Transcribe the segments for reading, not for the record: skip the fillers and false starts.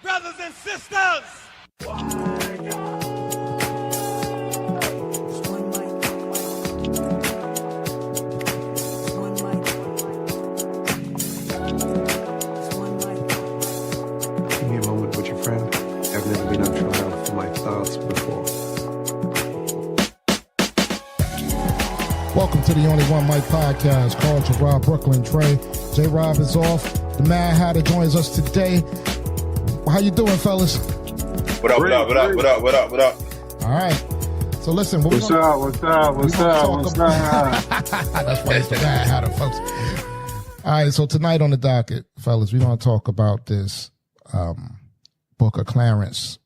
brothers and sisters. Give me a moment with your friend. I've never been on trial for my thoughts before. Welcome to the Only One Mic podcast called to Rob Brooklyn Trey. J Rob is off. The Mad Hatter joins us today. How you doing, fellas? What up? All right. So listen, what's up? That's why it's the Mad Hatter, folks. All right. So tonight on the docket, fellas, we're going to talk about this Book of Clarence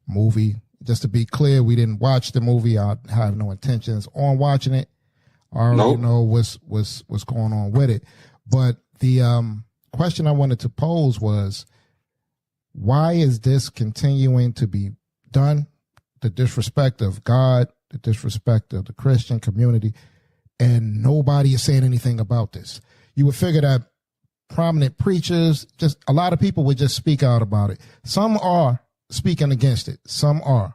movie. Just to be clear, we didn't watch the movie. I have no intentions on watching it. I already know what's going on with it. But the question I wanted to pose was, why is this continuing to be done? The disrespect of God, the disrespect of the Christian community, and nobody is saying anything about this. You would figure that prominent preachers, just a lot of people would just speak out about it. Some are speaking against it. Some are.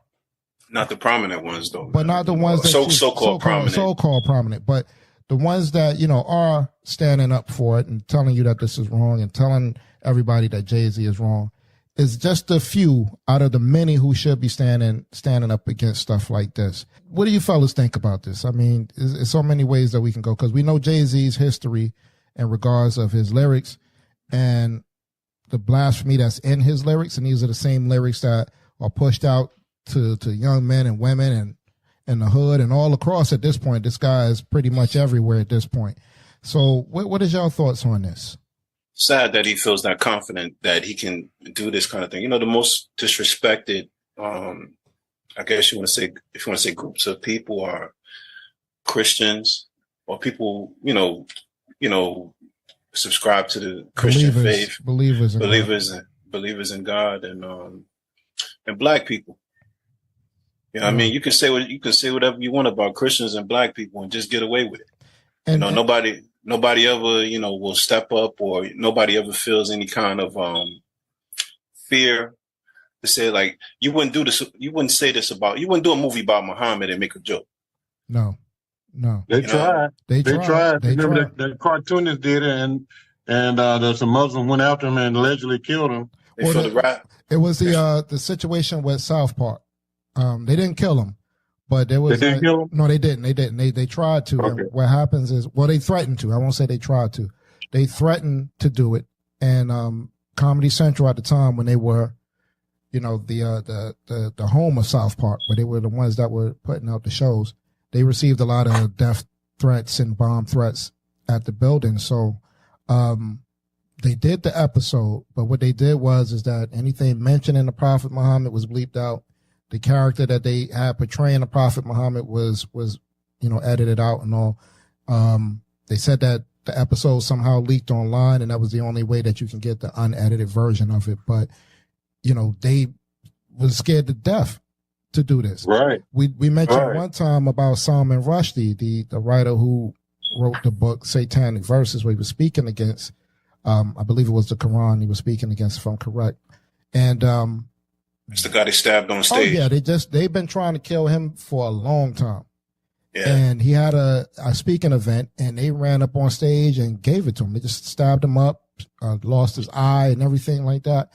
Not the prominent ones, though. But not the ones that so-called prominent. So-called prominent. But the ones that, you know, are standing up for it and telling you that this is wrong and telling everybody that Jay-Z is wrong is just a few out of the many who should be standing up against stuff like this. What do you fellas think about this? I mean, there's so many ways that we can go, because we know Jay-Z's history in regards of his lyrics and the blasphemy that's in his lyrics. And these are the same lyrics that are pushed out to young men and women and in the hood and all across at this point. This guy is pretty much everywhere at this point. So what is y'all thoughts on this? Sad that he feels that confident that he can do this kind of thing. You know, the most disrespected, I guess you want to say, if you want to say groups of people, are Christians or people, you know, subscribe to the Christian faith, believers in God, and Black people. You know, I mean, you can say whatever you want about Christians and Black people and just get away with it. And nobody ever, you know, will step up, or nobody ever feels any kind of fear to say, like, you wouldn't do this. You wouldn't say this about. You wouldn't do a movie about Muhammad and make a joke. No. They tried. Remember the cartoonist did it, and there's a Muslim went after him and allegedly killed him. It was the situation with South Park. They didn't kill him, but there was. They didn't kill him? No, they didn't. They tried to. Okay. What happens is, well, they threatened to. I won't say they tried to. They threatened to do it, and Comedy Central at the time, when they were, you know, the home of South Park, where they were the ones that were putting out the shows, they received a lot of death threats and bomb threats at the building. So they did the episode, but what they did is that anything mentioning the Prophet Muhammad was bleeped out. The character that they had portraying the Prophet Muhammad was, you know, edited out and all. They said that the episode somehow leaked online, and that was the only way that you can get the unedited version of it. But, you know, they was scared to death to do this. Right. We mentioned one time about Salman Rushdie, the writer who wrote the book Satanic Verses, where he was speaking against, I believe it was the Quran he was speaking against, if I'm correct. And, it's the guy they stabbed on stage. Oh yeah, they've been trying to kill him for a long time. Yeah. And he had a speaking event, and they ran up on stage and gave it to him. They just stabbed him up, lost his eye and everything like that.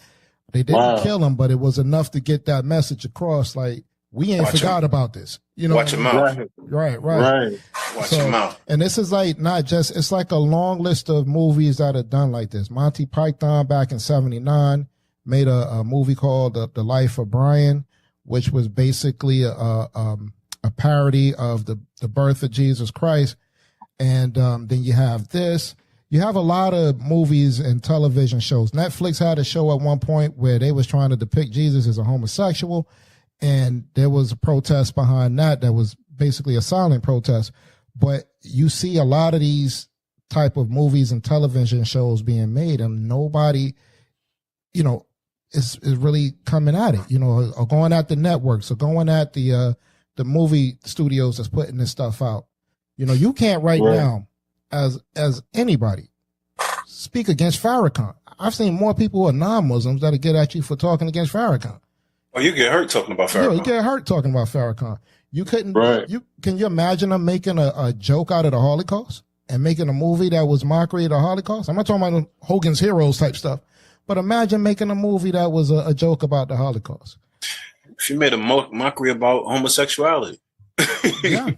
They didn't kill him, but it was enough to get that message across. Like, we ain't forgot about this. You know, watch your mouth. Right. Watch your mouth. And this is like not just, it's like a long list of movies that are done like this. Monty Python back in 1979 made a movie called The Life of Brian, which was basically a parody of the birth of Jesus Christ. And then you have this. You have a lot of movies and television shows. Netflix had a show at one point where they was trying to depict Jesus as a homosexual, and there was a protest behind that was basically a silent protest. But you see a lot of these type of movies and television shows being made, and nobody, you know, is really coming at it, you know, or going at the networks, or going at the movie studios that's putting this stuff out. You know, you can't right now, as anybody, speak against Farrakhan. I've seen more people who are non-Muslims that'll get at you for talking against Farrakhan. Oh, you get hurt talking about Farrakhan. You get hurt talking about Farrakhan. You couldn't. Right. Can you imagine them making a joke out of the Holocaust and making a movie that was mockery of the Holocaust? I'm not talking about Hogan's Heroes type stuff, but imagine making a movie that was a joke about the Holocaust. She made a mockery about homosexuality. Yeah.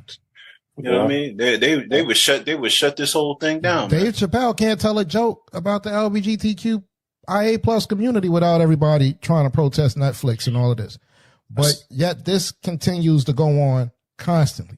You know what I mean? They would shut this whole thing down. Dave Chappelle can't tell a joke about the LGBTQIA plus community without everybody trying to protest Netflix and all of this. But yet this continues to go on constantly.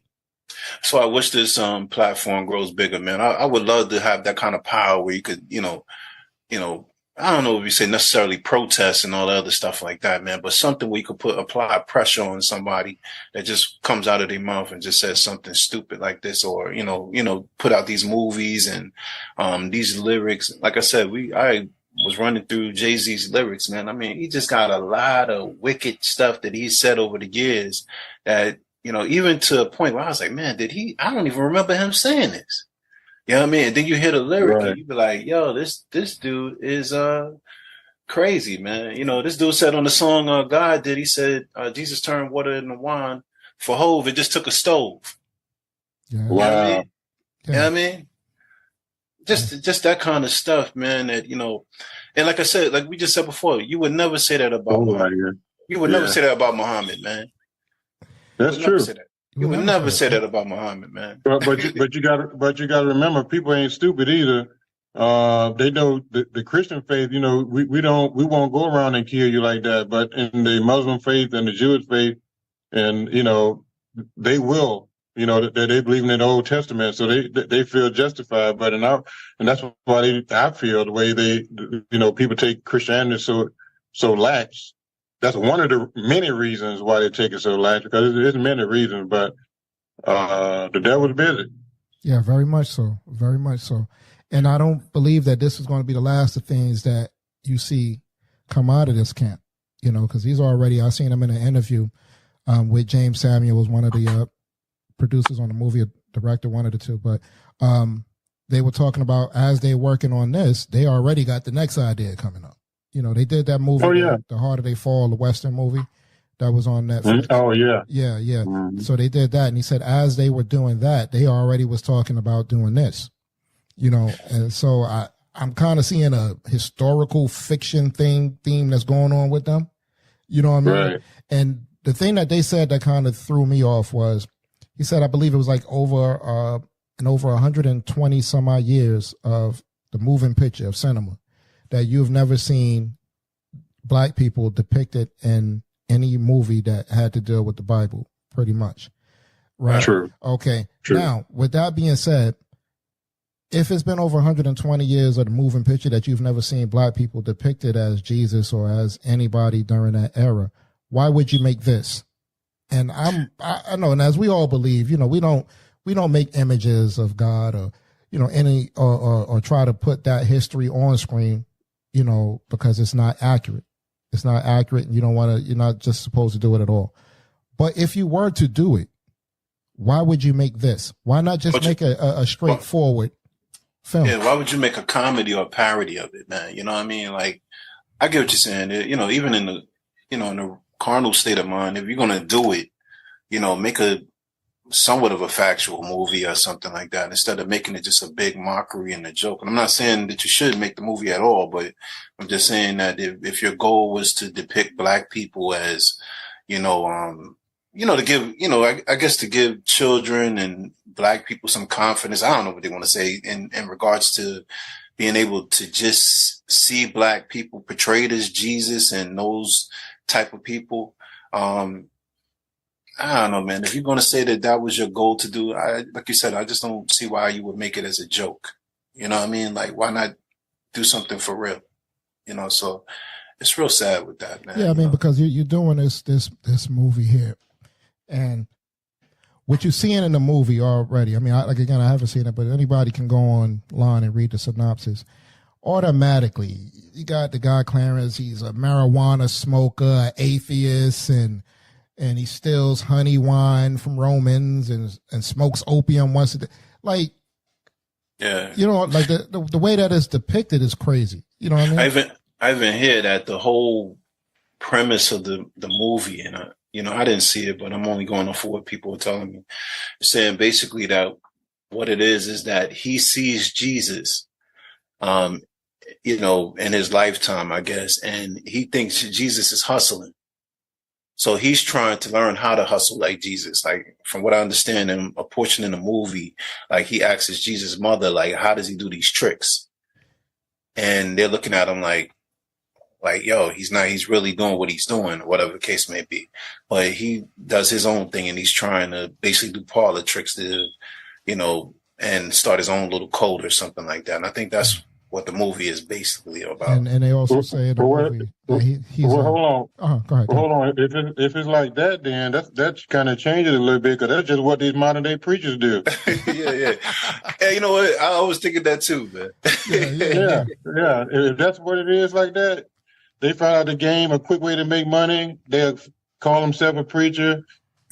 So I wish this platform grows bigger, man. I would love to have that kind of power where you could, I don't know if you say necessarily protest and all the other stuff like that, man, but something where you could apply pressure on somebody that just comes out of their mouth and just says something stupid like this, or, put out these movies and these lyrics. Like I said, I was running through Jay-Z's lyrics, man. I mean, he just got a lot of wicked stuff that he said over the years that, even to a point where I was like, man, I don't even remember him saying this. You know what I mean? And then you hear the lyric and you be like, yo, this dude is crazy, man. This dude said on the song God did, he said, Jesus turned water into wine. For Hove, it just took a stove. Yeah. Wow. You know what I mean? Yeah. You know what I mean? Just that kind of stuff, man, that, and like I said, like we just said before, you would never say that about Muhammad. You would never say that about Muhammad, man. That's true. You would never say that about Muhammad, man. But you gotta remember, people ain't stupid either. They know the Christian faith. We won't go around and kill you like that. But in the Muslim faith and the Jewish faith, and they will. That they believe in the Old Testament, so they feel justified. But and that's why I feel the way people take Christianity so lax. That's one of the many reasons why they take it so lax, because there's many reasons, but the devil's busy. Yeah, very much so. Very much so. And I don't believe that this is going to be the last of things that you see come out of this camp, because he's already, I seen him in an interview with James Samuel, was one of the producers on the movie, a director, one of the two, but they were talking about, as they're working on this, they already got the next idea coming up. They did that movie, The Harder They Fall, the Western movie that was on Netflix. Oh, yeah. Yeah. Mm-hmm. So they did that. And he said, as they were doing that, they already was talking about doing this, and so I'm kind of seeing a historical fiction theme that's going on with them. You know what I mean? Right. And the thing that they said that kind of threw me off was, he said, I believe it was like over 120 some odd years of the moving picture of cinema, that you've never seen black people depicted in any movie that had to deal with the Bible, pretty much. Right? True. Okay. True. Now, with that being said, if it's been over 120 years of the moving picture that you've never seen black people depicted as Jesus or as anybody during that era, why would you make this? And I know, and as we all believe, we don't make images of God or, any, or try to put that history on screen, because it's not accurate. It's not accurate, and you're not just supposed to do it at all. But if you were to do it, why would you make this? Why not just make a straightforward film? Yeah, why would you make a comedy or a parody of it, man? You know what I mean? Like, I get what you're saying. Even in the, in the carnal state of mind, if you're going to do it, make a somewhat of a factual movie or something like that, instead of making it just a big mockery and a joke. And I'm not saying that you should make the movie at all, but I'm just saying that if your goal was to depict black people as, to give, I guess to give children and black people some confidence. I don't know what they want to say in regards to being able to just see black people portrayed as Jesus and those type of people. I don't know, man. If you're going to say that was your goal to do, like you said, I just don't see why you would make it as a joke. You know what I mean? Like, why not do something for real? So it's real sad with that, man. Yeah, I mean, because you're doing this movie here, and what you're seeing in the movie already. I mean, I haven't seen it, but anybody can go online and read the synopsis. Automatically, you got the guy Clarence. He's a marijuana smoker, an atheist, and he steals honey wine from Romans and smokes opium once a day. Like, yeah, like the way that is depicted is crazy. You know what I mean? I even hear that the whole premise of the movie, and I didn't see it, but I'm only going off of what people are telling me, saying basically that what it is that he sees Jesus, in his lifetime, I guess, and he thinks Jesus is hustling. So he's trying to learn how to hustle like Jesus. Like, from what I understand in a portion in the movie, like, he asks Jesus' mother, like, how does he do these tricks? And they're looking at him like, yo, he's really doing what he's doing, whatever the case may be. But he does his own thing, and he's trying to basically do parlor tricks to, and start his own little code or something like that. And I think that's what the movie is basically about. And they also say in the movie that he's hold on. Go ahead. Hold on. If it's like that, then that's kind of changes a little bit, because that's just what these modern day preachers do. Yeah. Hey, you know what? I was thinking that too, man. Yeah. If that's what it is like that, they find out the game, a quick way to make money. They'll call themselves a preacher.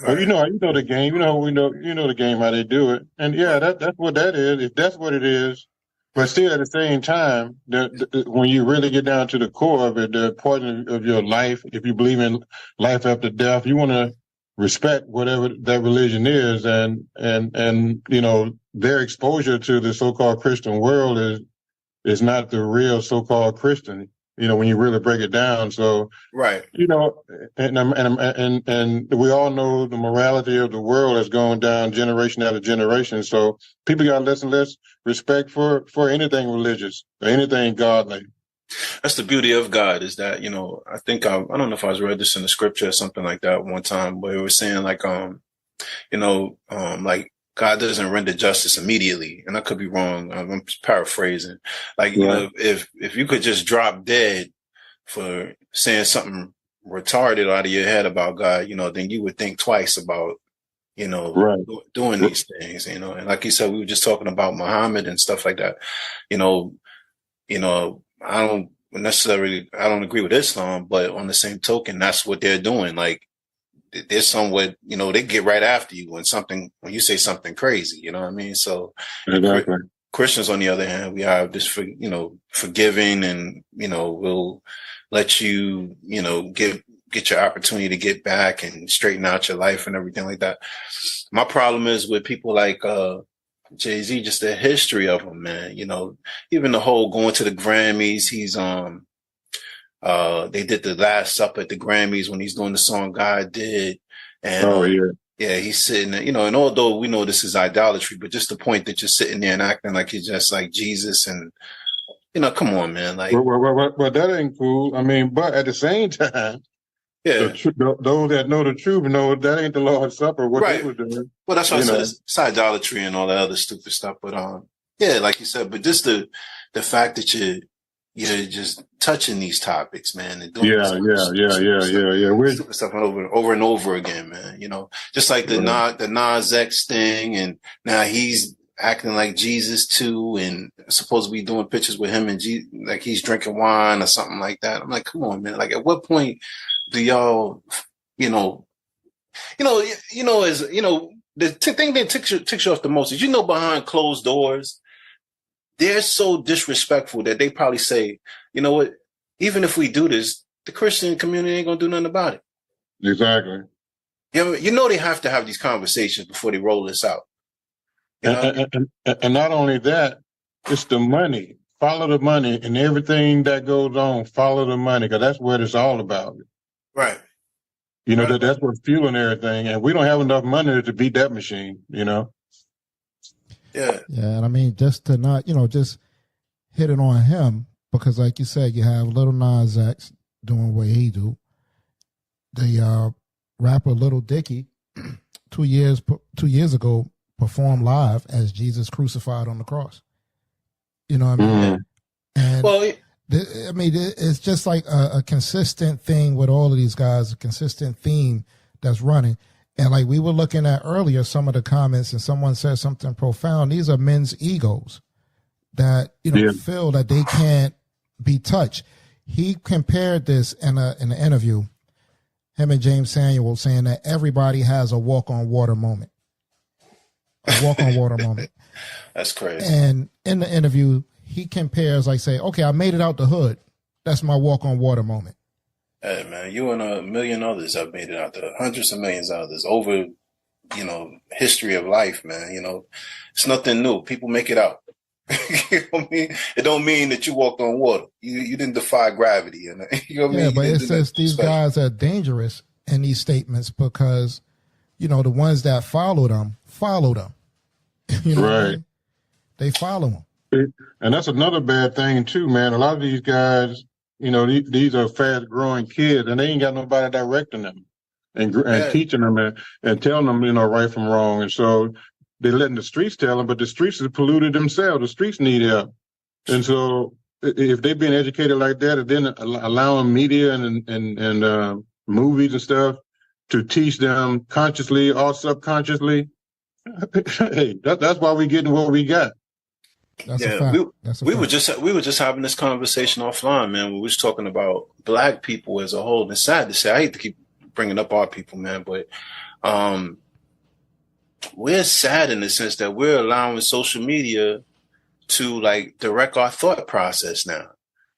Well, you know the game. You know the game, how they do it. And yeah, that's what that is. If that's what it is. But still, at the same time, when you really get down to the core of it, the point of your life, if you believe in life after death, you want to respect whatever that religion is, and their exposure to the so-called Christian world is not the real so-called Christian. When you really break it down. So, right. And we all know the morality of the world has gone down generation after generation. So people got less and less respect for anything religious or anything godly. That's the beauty of God, is that, I think I don't know if I was read this in the scripture or something like that one time, but it was saying like, like, God doesn't render justice immediately. And I could be wrong. I'm paraphrasing. Like, if you could just drop dead for saying something retarded out of your head about God, then you would think twice about, doing these things, and like you said, we were just talking about Muhammad and stuff like that. I don't agree with Islam, but on the same token, that's what they're doing. Like, there's somewhere, they get right after you when you say something crazy, you know what I mean? So exactly. Christians, on the other hand, we are just forgiving, and, we'll let you, get your opportunity to get back and straighten out your life and everything like that. My problem is with people like, Jay-Z, just the history of him, man. Even the whole going to the Grammys, he's, they did the Last Supper at the Grammys when he's doing the song God Did. And he's sitting there, and although we know this is idolatry, but just the point that you're sitting there and acting like you're just like Jesus, and come on, man. Like, well, that ain't cool. I mean, but at the same time, those that know the truth know that ain't the Lord's Supper. What they were doing. Well, that's what I said. It's idolatry and all that other stupid stuff. But like you said, but just the fact that you're just touching these topics, man, and doing stupid stuff over and over again, man. Just like the Nas X thing, and now he's acting like Jesus too, and supposed to be doing pictures with him and like he's drinking wine or something like that. I'm like, come on, man. Like, at what point do y'all, the thing that ticks you off the most is, behind closed doors, they're so disrespectful that they probably say, you know what, even if we do this, the Christian community ain't gonna do nothing about it. Exactly. They have to have these conversations before they roll this out. And not only that, it's the money. Follow the money, and everything that goes on, follow the money, because that's what it's all about. Right. That's what's fueling everything, and we don't have enough money to beat that machine, Yeah. Yeah, and I mean, just to not, just hit it on him, because like you said, you have Lil Nas X doing what he do. The rapper Little Dicky, 2 years ago, performed live as Jesus crucified on the cross. You know what I mean? And it's just like a consistent thing with all of these guys, a consistent theme that's running. And like we were looking at earlier, some of the comments, and someone said something profound. These are men's egos that, feel that they can't be touched. He compared this in an interview, him and James Samuel, saying that everybody has a walk on water moment. A walk on water moment. That's crazy. And in the interview, he compares, like, say, okay, I made it out the hood. That's my walk on water moment. Hey, man, you and a million others have made it out there. Hundreds of millions of others over, history of life, man. It's nothing new. People make it out. You know what I mean? It don't mean that you walked on water. You didn't defy gravity. You know what I mean? Yeah, but it says these guys are dangerous in these statements because, the ones that follow them. You know what I mean? They follow them. And that's another bad thing too, man. A lot of these guys, these are fast growing kids and they ain't got nobody directing them and teaching them and telling them, right from wrong. And so they're letting the streets tell them, but the streets are polluted themselves. The streets need help. And so if they've been educated like that and then allowing media and movies and stuff to teach them consciously or subconsciously, hey, that's why we're getting what we got. That's a fact. We were just having this conversation offline, man. We was talking about black people as a whole. And it's sad to say, I hate to keep bringing up our people, man, but we're sad in the sense that we're allowing social media to like direct our thought process now.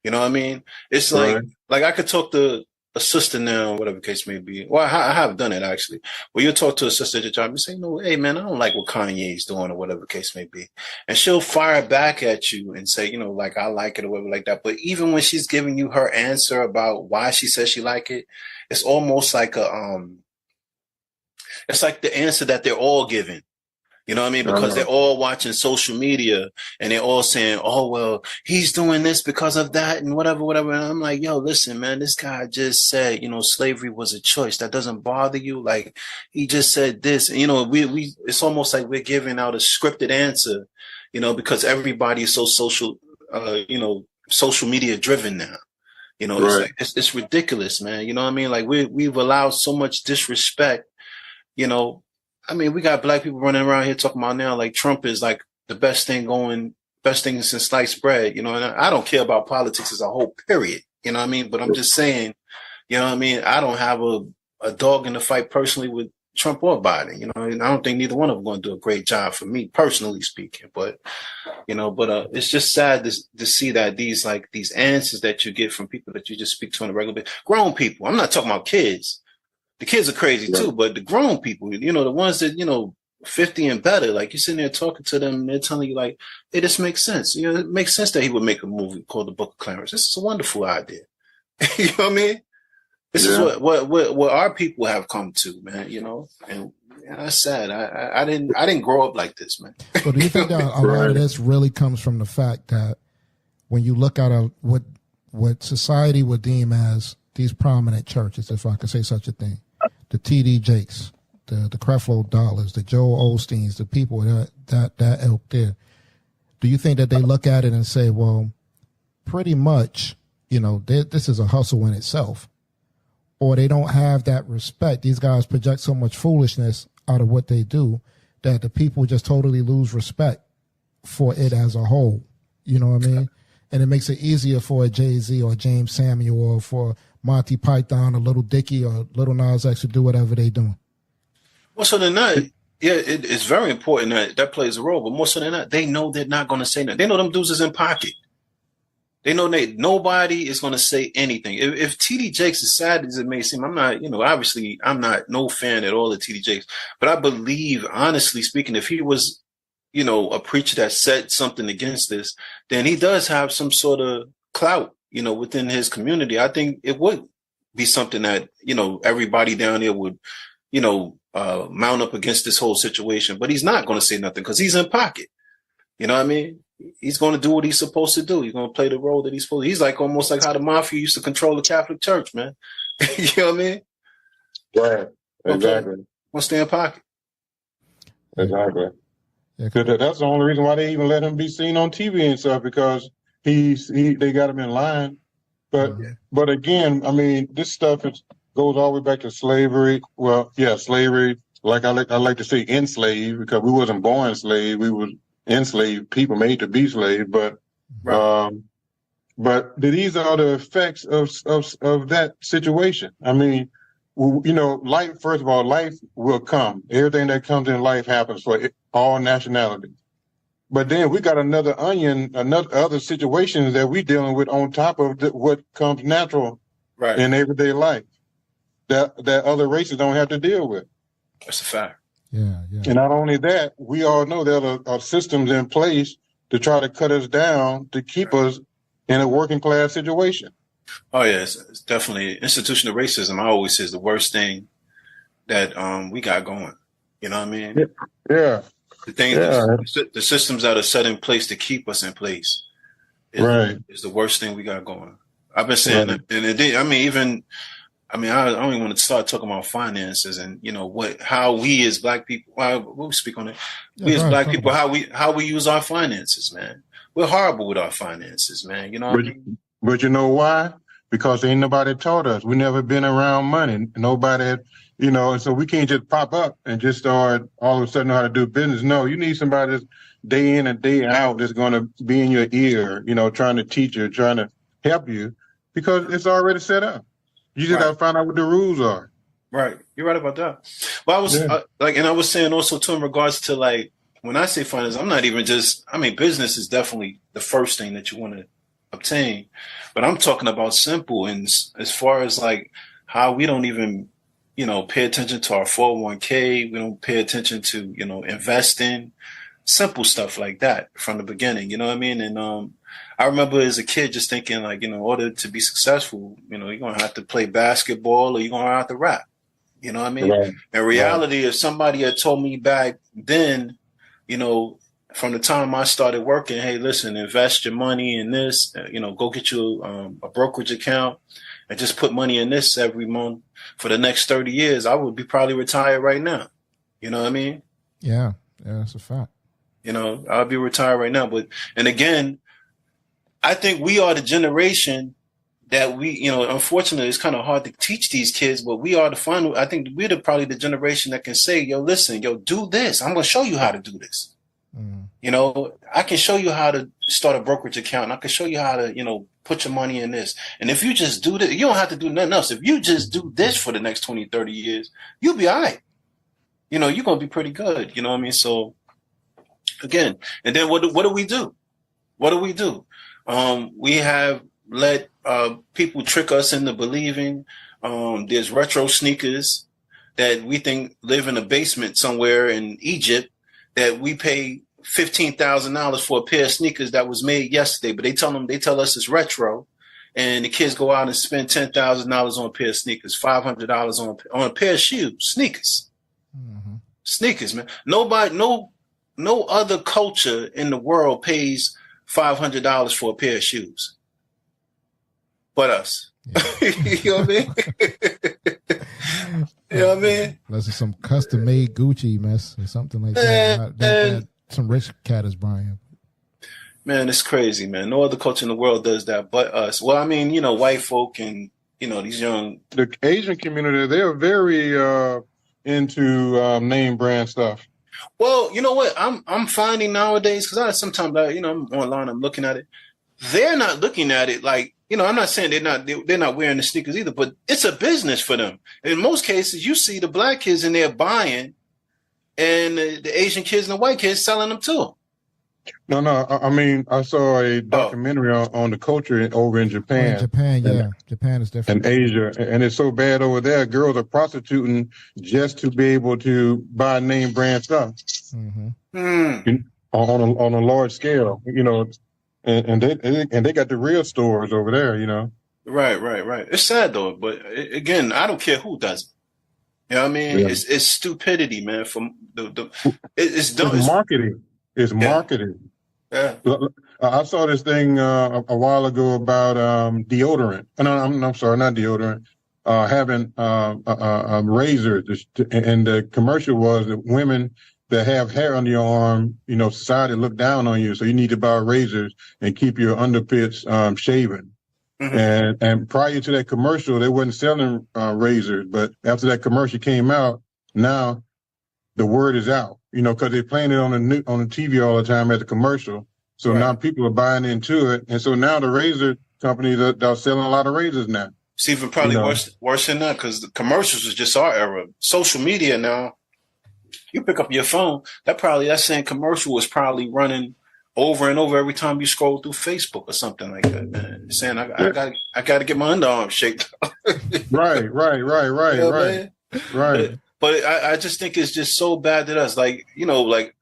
You know what I mean? It's like I could talk to a sister now, whatever the case may be. Well, I have done it actually. Well, you'll talk to a sister at your job and say, no, hey man, I don't like what Kanye's doing or whatever the case may be. And she'll fire back at you and say, like I like it or whatever like that. But even when she's giving you her answer about why she says she like it, it's almost like it's like the answer that they're all giving. You know what I mean? Because they're all watching social media and they're all saying, oh, well, he's doing this because of that and whatever. And I'm like, yo, listen, man, this guy just said, slavery was a choice. That doesn't bother you. Like he just said this, we it's almost like we're giving out a scripted answer, because everybody is so social, social media driven now. It's ridiculous, man. You know what I mean? Like we've allowed so much disrespect, I mean, we got black people running around here talking about now like Trump is like the best thing since sliced bread, and I don't care about politics as a whole, period. You know what I mean? But I'm just saying, I don't have a dog in the fight personally with Trump or Biden, and I don't think neither one of them are going to do a great job for me, personally speaking. But, it's just sad to see that these answers that you get from people that you just speak to on a regular basis, grown people, I'm not talking about kids. The kids are crazy too, but the grown people, the ones that, 50 and better, like you're sitting there talking to them and they're telling you like, hey, this makes sense. It makes sense that he would make a movie called The Book of Clarence. This is a wonderful idea. You know what I mean? This is what our people have come to, man, and that's sad. I didn't grow up like this, man. So do you think that a lot of this really comes from the fact that when you look at what society would deem as these prominent churches, if I could say such a thing, the T.D. Jakes, the Creflo Dollars, the Joel Osteens, the people that ilk there, do you think that they look at it and say, well, pretty much, this is a hustle in itself, or they don't have that respect? These guys project so much foolishness out of what they do that the people just totally lose respect for it as a whole. You know what I mean? And it makes it easier for a Jay-Z or James Samuel or for Monty Python or Little Dicky or Little Nas X to do whatever they doing. More so than that, it's very important that plays a role. But more so than that, they know they're not going to say nothing. They know them dudes is in pocket. They know nobody is going to say anything. If T.D. Jakes, as sad as it may seem, I'm not, obviously I'm not no fan at all of T.D. Jakes. But I believe, honestly speaking, if he was, a preacher that said something against this, then he does have some sort of clout, within his community. I think it would be something that, everybody down there would, mount up against this whole situation. But he's not going to say nothing because he's in pocket. You know what I mean? He's going to do what he's supposed to do. He's going to play the role that he's supposed to. He's like almost like how the mafia used to control the Catholic Church, man. You know what I mean? Right. Exactly. We'll stay in pocket. Exactly. That's the only reason why they even let him be seen on TV and stuff, because they got him in line. But again, I mean, this stuff goes all the way back to slavery. Well, yeah, slavery. Like I like to say enslaved, because we wasn't born slave. We was enslaved people made to be slaves. But these are the effects of that situation. I mean, life. First of all, life will come. Everything that comes in life happens for all nationalities. But then we got another onion, other situations that we dealing with on top of what comes natural in everyday life that other races don't have to deal with. That's a fact. Yeah. And not only that, we all know there are systems in place to try to cut us down to keep us in a working class situation. Oh yeah, it's definitely institutional racism. I always say is the worst thing that we got going. You know what I mean? Yeah. The thing, the systems that are set in place to keep us in place is the worst thing we got going. I've been saying that, and I don't even want to start talking about finances and, you know, how we as black people, we'll speak on it. We as black people, how we use our finances, man. We're horrible with our finances, man. You know what I mean? But you know why? Because ain't nobody taught us. We never been around money. Nobody, you know, and so we can't just pop up and just start all of a sudden know how to do business. No, you need somebody that's day in and day out that's going to be in your ear, you know, trying to teach you, trying to help you, because it's already set up. You just got to find out what the rules are. Right. You're right about that. Well, I was and I was saying also too, in regards to like, when I say finance, I'm not even just, business is definitely the first thing that you want to obtain, but I'm talking about simple. And as far as like how we don't even, you know, pay attention to our 401k, we don't pay attention to, you know, investing, simple stuff like that from the beginning, you know what I mean? And, I remember as a kid just thinking like, you know, in order to be successful, you know, you're going to have to play basketball or you're going to have to rap. You know what I mean? Right. In reality, if somebody had told me back then, you know, from the time I started working, hey, listen, invest your money in this, you know, go get you a brokerage account and just put money in this every month for the next 30 years, I would be probably retired right now. You know what I mean? Yeah, that's a fact. You know, I'll be retired right now. And again, I think we are the generation that unfortunately, it's kind of hard to teach these kids, but we are the final. I think we're probably the generation that can say, yo, listen, do this. I'm going to show you how to do this. Mm. You know, I can show you how to start a brokerage account. I can show you how to, you know, put your money in this. And if you just do this, you don't have to do nothing else. If you just do this for the next 20, 30 years, you'll be all right. You know, you're going to be pretty good. You know what I mean? So again, and then what do we do? What do we do? We have let people trick us into believing there's retro sneakers that we think live in a basement somewhere in Egypt that we pay $15,000 for a pair of sneakers that was made yesterday, but they tell us it's retro, and the kids go out and spend $10,000 on a pair of sneakers, $500 on a pair of shoes, sneakers, man. Nobody, no other culture in the world pays $500 for a pair of shoes, but us. Yeah. You know what I mean? You know what I mean? Unless it's some custom made Gucci mess or something like that. Some rich cat is buying. Man, it's crazy, man. No other culture in the world does that but us. Well, I mean, you know, white folk and, you know, these young. The Asian community, they're very into name brand stuff. Well, you know what? I'm finding nowadays, because sometimes I'm online, I'm looking at it. They're not looking at it like, you know, I'm not saying they're not wearing the sneakers either, but it's a business for them. In most cases, you see the black kids in there buying, and the Asian kids and the white kids selling them too. No. I mean, I saw a documentary on the culture over in Japan. Japan is different. And Asia, and it's so bad over there. Girls are prostituting just to be able to buy name brand stuff on a large scale. You know, and they got the real stores over there. You know. Right. It's sad though, but again, I don't care who does it. You know what I mean? Yeah. It's stupidity, man. From it's dumb. It's marketing. It's marketing. Yeah. I saw this thing a while ago about deodorant. No, I'm sorry, not deodorant. Having razors, and the commercial was that women that have hair on your arm, you know, society look down on you, so you need to buy razors and keep your underpits shaven. Mm-hmm. And prior to that commercial, they wasn't selling razors, but after that commercial came out, now the word is out. You know, because they're playing it on the TV all the time as a commercial. So now people are buying into it, and so now the razor companies are selling a lot of razors now. It's even probably worse than that, because the commercials is just our era. Social media now, you pick up your phone, that same commercial was probably running over and over every time you scroll through Facebook or something like that, man. You're saying I got to get my underarm shaped. Right. You know, man? Right. But I just think it's just so bad to us. Like, you know, like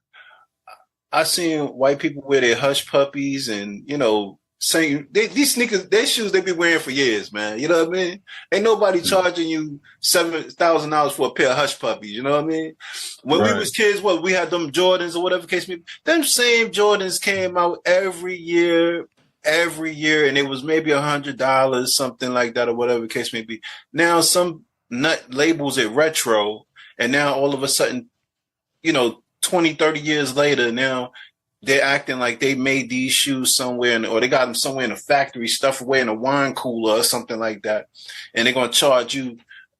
I seen white people wear their hush puppies and, you know, saying these sneakers, their shoes they be wearing for years, man. You know what I mean? Ain't nobody charging you $7,000 for a pair of hush puppies. You know what I mean? When we was kids, we had them Jordans or whatever case may be. Them same Jordans came out every year, and it was maybe $100, something like that, or whatever case may be. Now some nut labels it retro, and now all of a sudden, you know, 20, 30 years later, now they're acting like they made these shoes somewhere, or they got them somewhere in a factory, stuffed away in a wine cooler or something like that. And they're going to charge you,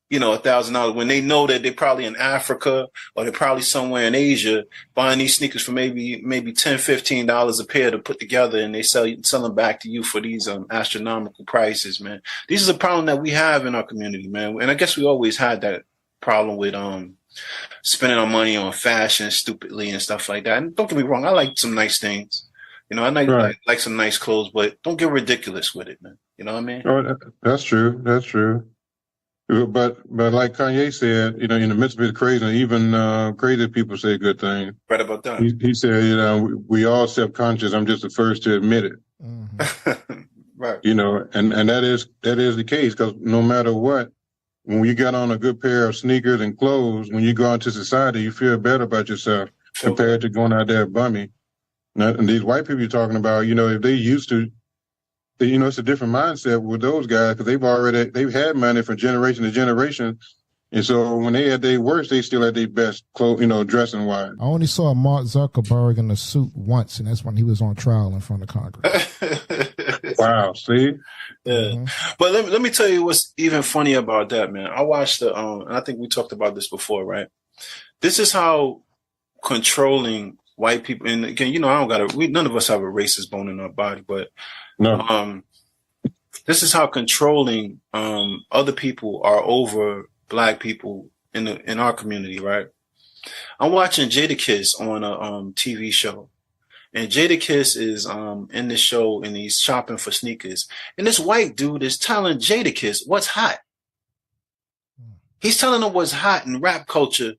you know, $1,000 when they know that they're probably in Africa or they're probably somewhere in Asia buying these sneakers for maybe $10, $15 a pair to put together, and they sell them back to you for these astronomical prices, man. This is a problem that we have in our community, man. And I guess we always had that problem with spending our money on fashion stupidly and stuff like that. And don't get me wrong, I like some nice things. You know, I like some nice clothes, but don't get ridiculous with it, man. You know what I mean? Oh, that's true. That's true. But like Kanye said, you know, in the midst of it crazy, even crazy people say good things. Right about that. He said, you know, we all self-conscious. I'm just the first to admit it. Mm-hmm. Right. You know, and that is the case, because no matter what, when you got on a good pair of sneakers and clothes, when you go out to society, you feel better about yourself compared to going out there bummy. And these white people you're talking about, you know, if they used to, you know, it's a different mindset with those guys, because they've had money from generation to generation. And so when they at their worst, they still had their best clothes, you know, dressing wise. I only saw Mark Zuckerberg in a suit once, and that's when he was on trial in front of Congress. Wow, see? Yeah. Mm-hmm. But let me tell you what's even funny about that, man. I watched and I think we talked about this before, right? This is how controlling white people, and again, you know, none of us have a racist bone in our body, but no. This is how controlling other people are over Black people in our community, right? I'm watching Jadakiss on a TV show, and Jadakiss is in the show, and he's shopping for sneakers, and this white dude is telling Jadakiss what's hot. He's telling him what's hot in rap culture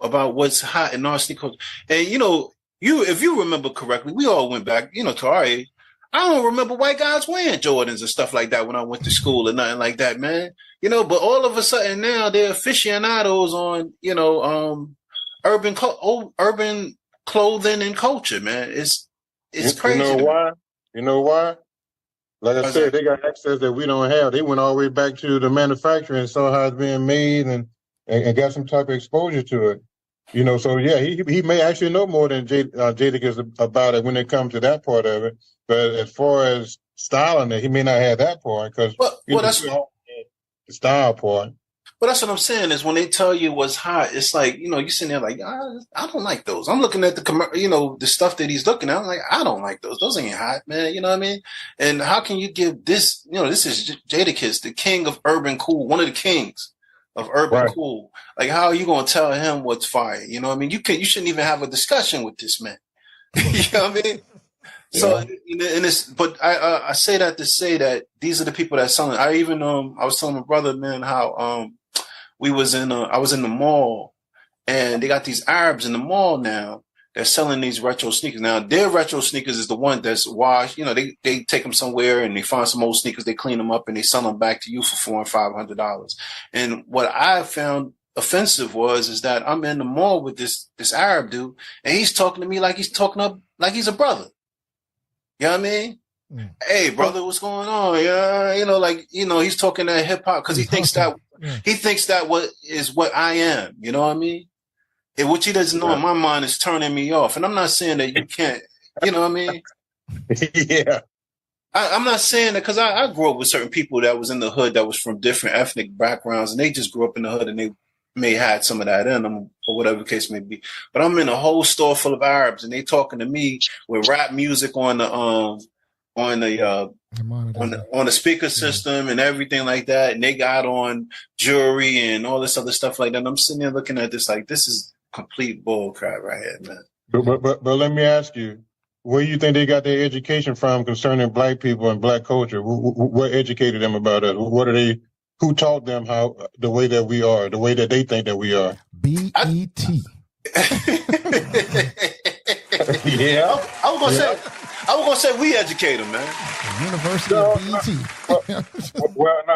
about what's hot in our sneaker culture. And you know, if you remember correctly, we all went back, you know, to our age. I don't remember white guys wearing Jordans and stuff like that when I went to school or nothing like that, man. You know, but all of a sudden now they're aficionados on, you know, urban clothing and culture, man. It's crazy. You know why? Like I said, they got access that we don't have. They went all the way back to the manufacturer and saw how it's being made and got some type of exposure to it. You know, so yeah, he may actually know more than Jadakiss about it when it comes to that part of it. But as far as styling it, he may not have that part, because that's the style part. But that's what I'm saying, is when they tell you what's hot, it's like, you know, you're sitting there like, I don't like those. I'm looking at the stuff that he's looking at. I'm like, I don't like those. Those ain't hot, man. You know what I mean? And how can you give this, you know, this is Jadakiss, the king of urban cool, one of the kings of urban cool. Like, how are you going to tell him what's fire? You know what I mean? You shouldn't even have a discussion with this man. You know what I mean? So, but I say that to say that these are the people that selling. I was telling my brother, man, how I was in the mall, and they got these Arabs in the mall now. They're selling these retro sneakers. Now, their retro sneakers is the one that's washed. You know, they take them somewhere and they find some old sneakers, they clean them up, and they sell them back to you for $400 and $500. And what I found offensive is that I'm in the mall with this Arab dude, and he's talking to me like he's a brother. You know what I mean? Mm. Hey, brother, what's going on? Yeah, you know, like, you know, he's talking that hip hop because he thinks that what I am. You know what I mean? And which he doesn't know in my mind is turning me off. And I'm not saying that you can't. You know what I mean? Yeah. I'm not saying that, because I grew up with certain people that was in the hood that was from different ethnic backgrounds, and they just grew up in the hood and they may had some of that in them, or whatever the case may be. But I'm in a whole store full of Arabs, and they talking to me with rap music on the speaker system and everything like that, and they got on jewelry and all this other stuff like that. And I'm sitting there looking at this like, this is complete bull crap right here, man. But let me ask you, where you think they got their education from concerning black people and black culture? What educated them about it? What are they? Who taught them how the way that we are, the way that they think that we are? BET. Yeah, I was gonna say we educate them, man. University of BET. Well, no,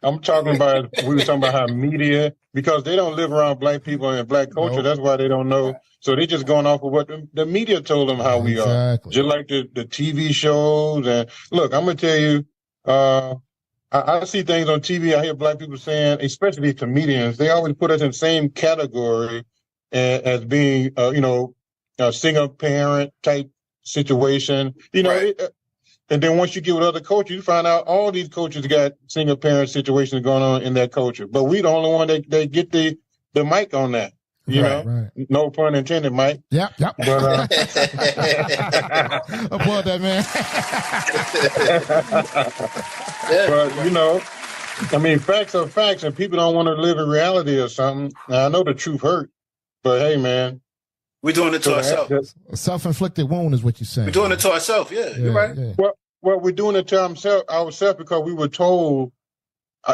I'm talking about. We were talking about how media, because they don't live around black people and black culture. Nope. That's why they don't know. So they just going off of what the media told them how we are. Just like the TV shows. And look, I'm gonna tell you. I see things on TV. I hear black people saying, especially comedians, they always put us in the same category as being, a single parent type situation. Right. And then once you get with other cultures, you find out all these cultures got single parent situations going on in that culture. But we the only one that get the mic on that. You know, right. No pun intended, Mike. Yep. But applaud that, man. But I mean, facts are facts, and people don't want to live in reality or something. Now, I know the truth hurt, but hey, man, we're doing it to ourselves. A self-inflicted wound is what you're saying. We're doing it to ourselves. Yeah, you're right. Yeah. Well, we're doing it to ourselves because we were told.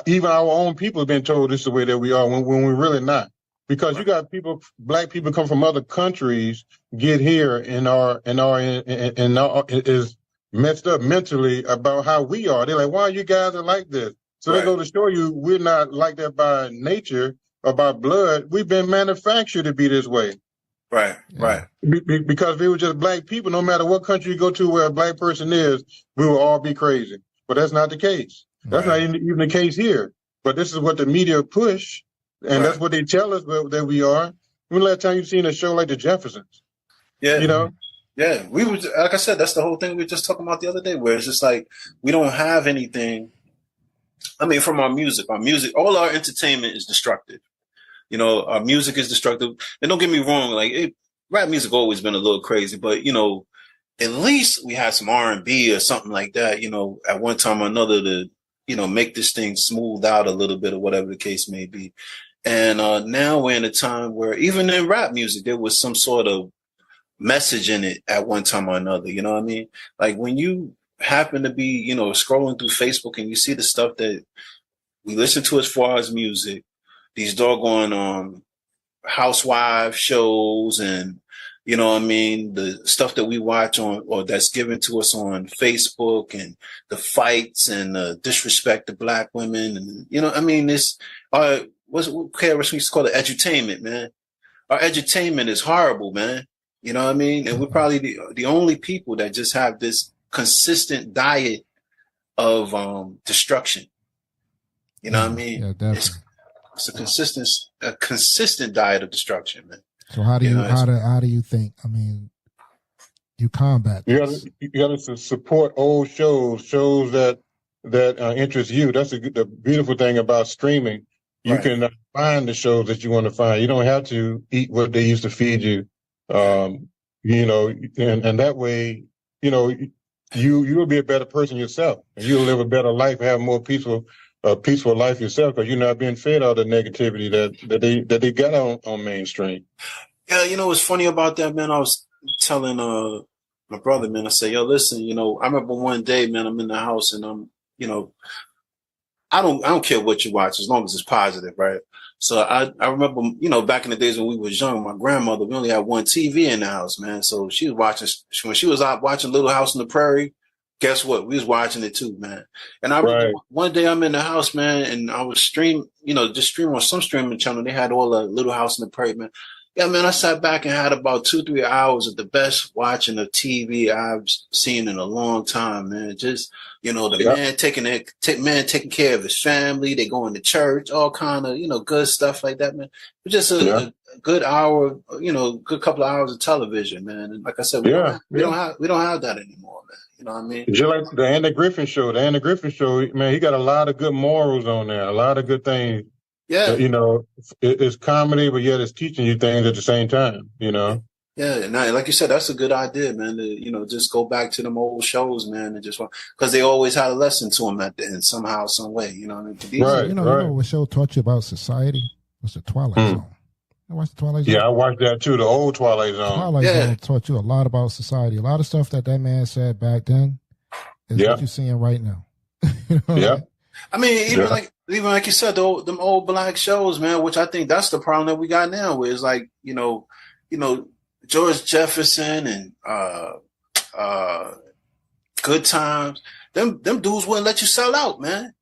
Even our own people have been told this is the way that we are when we're really not. Because you got black people come from other countries, get here and is messed up mentally about how we are. They're like, why you guys are like this? So they go to show you we're not like that by nature or by blood. We've been manufactured to be this way. Right. Because if it was just black people, no matter what country you go to where a black person is, we will all be crazy. But that's not the case. That's not even the case here. But this is what the media push. And that's what they tell us that we are. When the last time you've seen a show like The Jeffersons? Yeah. Yeah, we were, like I said, that's the whole thing we were just talking about the other day, where it's just like we don't have anything. I mean, from our music, all our entertainment is destructive. Our music is destructive. And don't get me wrong, like rap music always been a little crazy, but at least we had some R&B or something like that. At one time or another to make this thing smooth out a little bit or whatever the case may be. And now we're in a time where even in rap music, there was some sort of message in it at one time or another. You know what I mean? Like when you happen to be, scrolling through Facebook and you see the stuff that we listen to as far as music, these doggone housewife shows and, the stuff that we watch on or that's given to us on Facebook and the fights and the disrespect to black women. And, this, what's we used to call it edutainment, man. Our edutainment is horrible, man. You know what I mean? And we're probably the only people that just have this consistent diet of destruction. You know what I mean? Yeah, definitely. It's a consistent diet of destruction, man. So how do you think? I mean, you combat this? You got to support old shows that interest you. That's the beautiful thing about streaming. You can find the shows that you want to find. You don't have to eat what they used to feed you. And that way, you'll be a better person yourself, and you'll live a better life, have a more peaceful life yourself, because you're not being fed all the negativity that they got on mainstream. Yeah, what's funny about that, man? I was telling my brother, man. I said, yo, listen, I remember one day, man, I'm in the house and I'm, I don't care what you watch as long as it's positive, right? So I remember, back in the days when we was young, my grandmother, we only had one TV in the house, man. So she was watching, when she was out watching Little House on the Prairie, guess what? We was watching it too, man. And I remember one day I'm in the house, man, and I was stream on some streaming channel. They had all the Little House on the Prairie, man. Yeah, man, I sat back and had about 2-3 hours of the best watching of TV I've seen in a long time, man. Just, man taking care of his family. They going to church, all kind of, good stuff like that, man. It was just a good hour, good couple of hours of television, man. And like I said, we don't have that anymore, man. You know what I mean? Just like the Andy Griffin Show. The Andy Griffin Show, man, he got a lot of good morals on there, a lot of good things. Yeah. It's comedy, but yet it's teaching you things at the same time, Yeah, and like you said, that's a good idea, man. To, just go back to them old shows, man, and just because they always had a lesson to them at the end, somehow, some way. You know what I mean? Right. You know what show taught you about society? Was the Twilight Zone. I watched the Twilight Zone. Yeah, I watched that too. The old Twilight Zone. Twilight Zone taught you a lot about society. A lot of stuff that man said back then is what you're seeing right now. You know I mean, even like you said, them old black shows, man. Which I think that's the problem that we got now. Where it's like, George Jefferson and Good Times. Them dudes wouldn't let you sell out, man.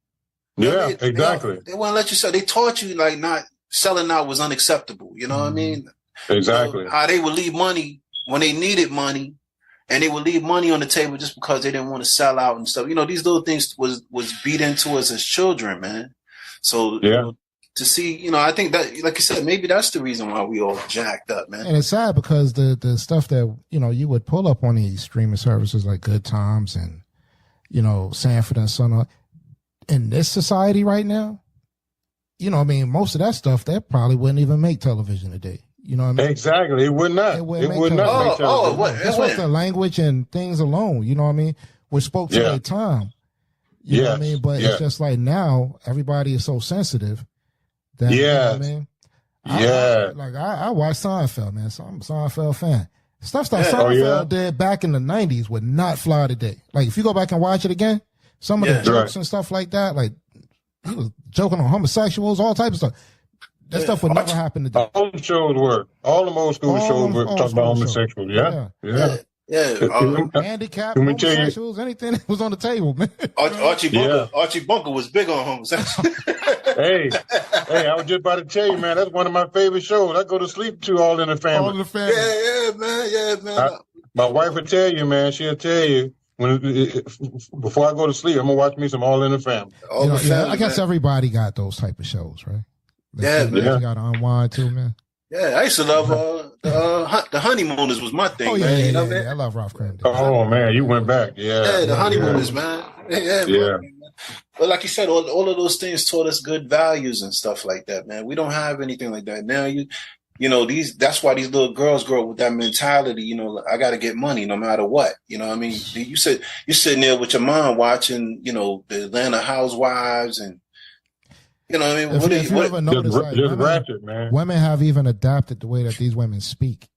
Yeah, exactly. They wouldn't let you sell. They taught you like not selling out was unacceptable. You know what I mean? Exactly. How they would leave money when they needed money, and they would leave money on the table just because they didn't want to sell out and stuff. These little things was beat into us as children, man. So to see, I think that, like you said, maybe that's the reason why we all jacked up, man. And it's sad because the stuff that you would pull up on these streaming services like Good Times and Sanford and Son, in this society right now, most of that stuff that probably wouldn't even make television today. You know what I mean? Exactly. It would not. It would not make television. Just with the language and things alone, you know what I mean? We spoke to their time. You know what I mean? But it's just like now everybody is so sensitive that you know what I mean? I watch Seinfeld, man. So I'm a Seinfeld fan. Stuff that Seinfeld did back in the 90s would not fly today. Like if you go back and watch it again, some of the jokes and stuff like that, like he was joking on homosexuals, all types of stuff. That stuff would never happen today. All the shows were. All the old school shows were talking about homosexuals. Handicapped, homosexuals, anything that was on the table, man. Archie Bunker was big on homosexuals. hey, I was just about to tell you, man, that's one of my favorite shows. I go to sleep to All in the Family. All in the Family. Yeah, man. My wife will tell you, man, she'll tell you, before I go to sleep, I'm going to watch me some All in the Family. I guess everybody got those type of shows, right? Man. You got to unwind too, man. Yeah, I used to love the Honeymooners was my thing, man. I love Ralph Cram. Oh, man, you went back. The Honeymooners, man. Yeah. But like you said, all of those things taught us good values and stuff like that, man. We don't have anything like that now. That's why these little girls grow up with that mentality. I got to get money no matter what. You know what I mean? You said you're sitting there with your mom watching, the Atlanta Housewives and. You know what I mean? If you ever notice, women have even adapted the way that these women speak.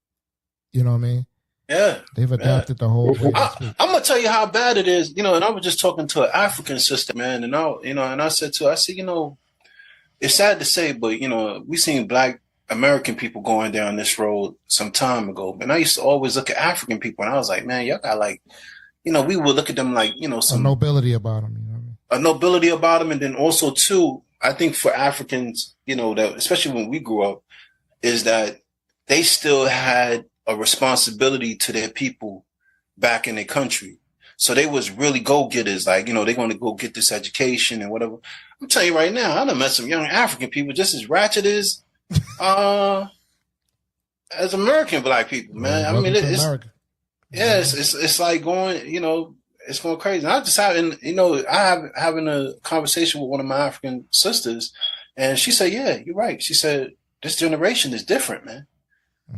You know what I mean? Yeah. They've adapted the whole way I'm going to tell you how bad it is, and I was just talking to an African sister, man, and I said to her, it's sad to say, but, we seen Black American people going down this road some time ago, and I used to always look at African people, and I was like, man, y'all got like, we would look at them like, some nobility about them, you know what I mean? A nobility about them, and then also, too, I think for Africans, that especially when we grew up, is that they still had a responsibility to their people back in their country. So they was really go-getters, like, they're going to go get this education and whatever. I'm telling you right now, I done met some young African people just as ratchet as American Black people, man. I mean, it's like going, it's going crazy. And I just having a conversation with one of my African sisters, and she said, "Yeah, you're right." She said, "This generation is different, man."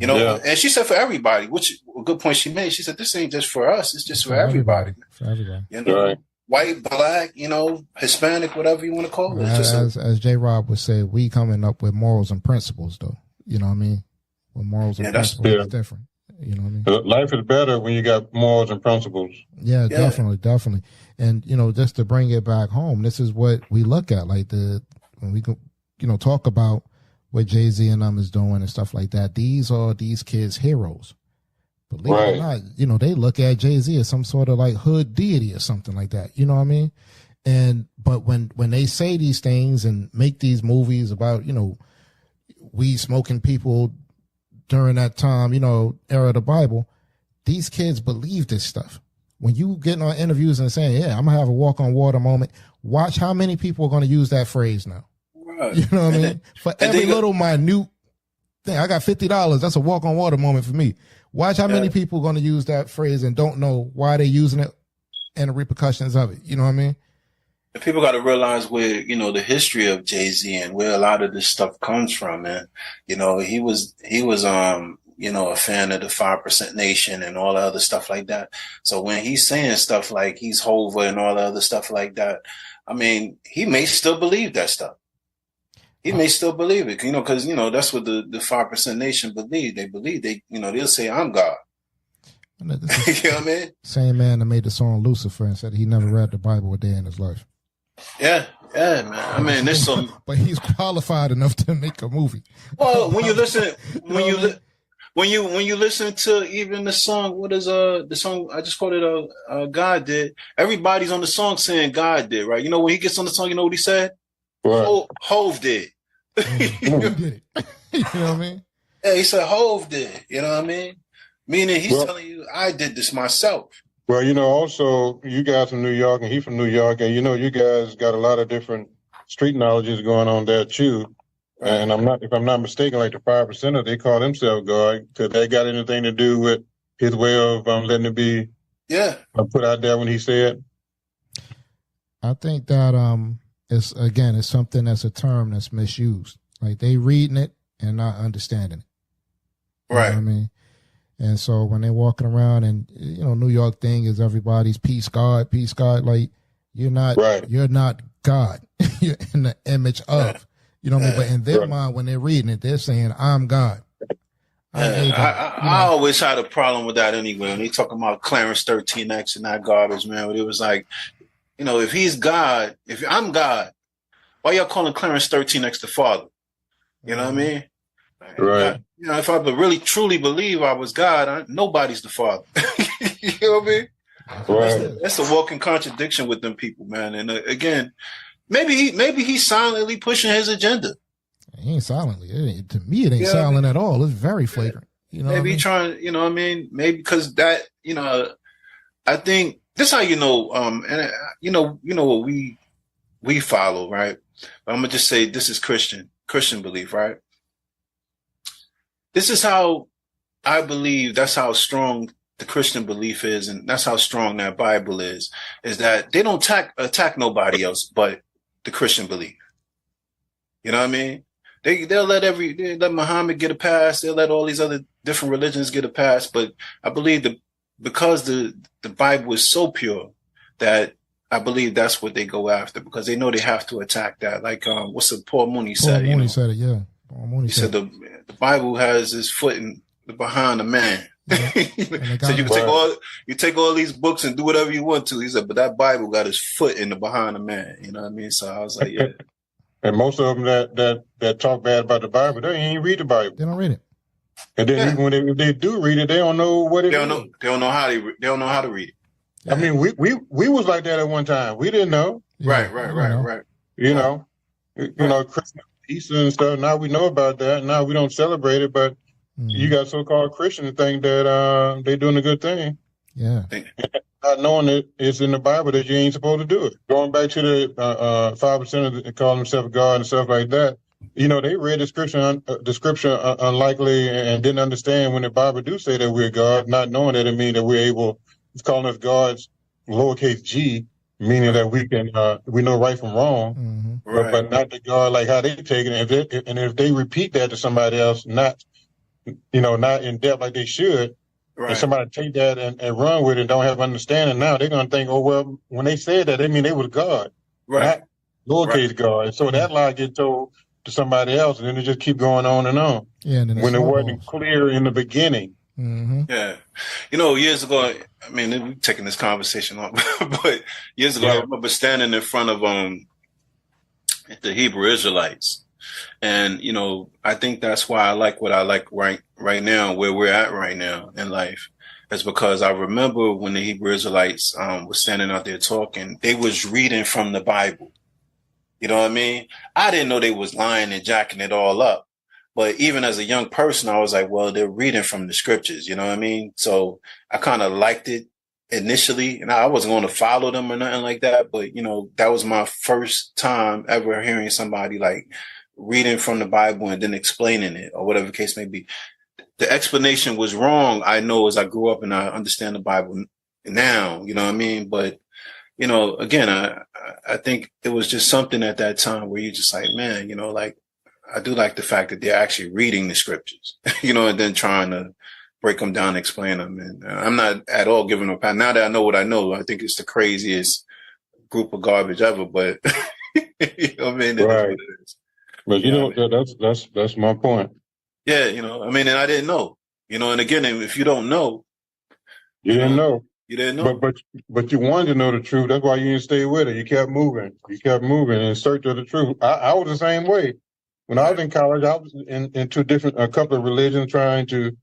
And she said for everybody, which a good point she made. She said, "This ain't just for us; it's just for everybody." For everybody, right. White, Black, Hispanic, whatever you want to call it. As J. Rob would say, we coming up with morals and principles, though. You know what I mean? With morals and principles is different. You know what I mean? Life is better when you got morals and principles. Yeah, definitely. And, just to bring it back home, this is what we look at. Like when we talk about what Jay-Z and them is doing and stuff like that, these are these kids' heroes. Believe it or not, they look at Jay-Z as some sort of like hood deity or something like that. You know what I mean? But when they say these things and make these movies about, weed smoking people during that time, era of the Bible, these kids believe this stuff. When you getting on interviews and saying, yeah, I'm going to have a walk on water moment, watch how many people are going to use that phrase now. Right. You know what I mean? For every little minute thing, I got $50. That's a walk on water moment for me. Watch how many people are going to use that phrase and don't know why they're using it and the repercussions of it. You know what I mean? And people got to realize where, the history of Jay-Z and where a lot of this stuff comes from, man. He was a fan of the 5% Nation and all the other stuff like that. So when he's saying stuff like he's Hova and all the other stuff like that, I mean, he may still believe that stuff. He may still believe it, because that's what the 5% nation believe. They believe they'll say I'm God. You know what I mean? Same man that made the song Lucifer and said he never read the Bible a day in his life. Yeah, man. I mean, there's some. But he's qualified enough to make a movie. Well, when you listen, when you listen to even the song, what is the song I just quoted? God did. Everybody's on the song saying God did, right? When he gets on the song, you know what he said? Right. Hove did. He did it. You know what I mean? Yeah, he said Hove did. You know what I mean? Meaning he's telling you, I did this myself. Well, also you guys from New York and he from New York, and you guys got a lot of different street knowledges going on there too. And if I'm not mistaken, like the 5%, they call themselves God. Could that got anything to do with his way of letting it be put out there when he said? I think that it's something that's a term that's misused. Like they reading it and not understanding it. You know what I mean? And so when they're walking around and New York thing is everybody's peace God. Like you're not God. You're in the image of. You know what I mean? But in their mind, when they're reading it, they're saying, I'm God. I always had a problem with that anyway. When they talking about Clarence 13X and that garbage, man, it was like, if he's God, if I'm God, why y'all calling Clarence 13X the father? You know what I mean? Right. If I really truly believe I was God, nobody's the father. You know what I mean? Right. That's a walking contradiction with them people, man. And again, maybe he's silently pushing his agenda. He ain't silently. To me, it ain't silent at all. It's very flagrant. Maybe he trying. Maybe because that. I think this is how and what we follow, right? But I'm gonna just say this is Christian belief, right? This is how I believe. That's how strong the Christian belief is, and that's how strong that Bible is that they don't attack nobody else but the Christian belief. You know what I mean? They'll let Muhammad get a pass. They'll let all these other different religions get a pass. But I believe because the Bible is so pure that I believe that's what they go after, because they know they have to attack that. Like what's the Paul Mooney said? Paul Mooney said it, yeah. Paul Mooney said the Bible has his foot in behind a man. Yeah. So you can take all these books and do whatever you want to. He said, but that Bible got his foot in the behind a man. You know what I mean? So I was like, yeah. And most of them that talk bad about the Bible, they ain't read the Bible. They don't read it. And then even if they do read it, they don't know what it is. They don't know how to read it. Yeah. I mean, we was like that at one time. We didn't know. Yeah. Right. Christmas, Easter and stuff. Now we know about that. Now we don't celebrate it, but you got so-called Christians think that they're doing a good thing. Yeah. Not knowing that it's in the Bible that you ain't supposed to do it. Going back to the 5% that call themselves God and stuff like that, they read the scripture unlikely and didn't understand when the Bible do say that we're God, not knowing that it means that we're able, it's calling us gods, lowercase g, meaning that we know right from wrong, but not the God like how they take it. And if they repeat that to somebody else, not in depth like they should, and somebody take that and run with it and don't have understanding, now they're going to think, oh, well, when they said that, they mean they was God, not lowercase God. And so that lie get told to somebody else, and then it just keep going on and on. Yeah, and when it wasn't clear in the beginning. Mm-hmm. Yeah. Years ago, I mean, we're taking this conversation on, but years ago, I remember standing in front of the Hebrew Israelites. And, I think that's why I like what I like right now, where we're at right now in life. It's because I remember when the Hebrew Israelites were standing out there talking, they was reading from the Bible. You know what I mean? I didn't know they was lying and jacking it all up. But even as a young person, I was like, well, they're reading from the scriptures. You know what I mean? So I kind of liked it initially, and I wasn't going to follow them or nothing like that. But, that was my first time ever hearing somebody like reading from the Bible and then explaining it or whatever the case may be. The explanation was wrong, I know, as I grew up and I understand the Bible now, you know what I mean? But, again, I think it was just something at that time where you're just like, man, I do like the fact that they're actually reading the scriptures, and then trying to break them down, explain them. And I'm not at all giving up. Now that I know what I know, I think it's the craziest group of garbage ever, but you know what I mean? Right. But that's my point. Yeah, you know, I mean, and I didn't know, you know, and again, if you don't know, you didn't know. You didn't know. But you wanted to know the truth. That's why you didn't stay with it. You kept moving. You kept moving in search of the truth. I was the same way. When I was in college, I was in a couple of religions trying to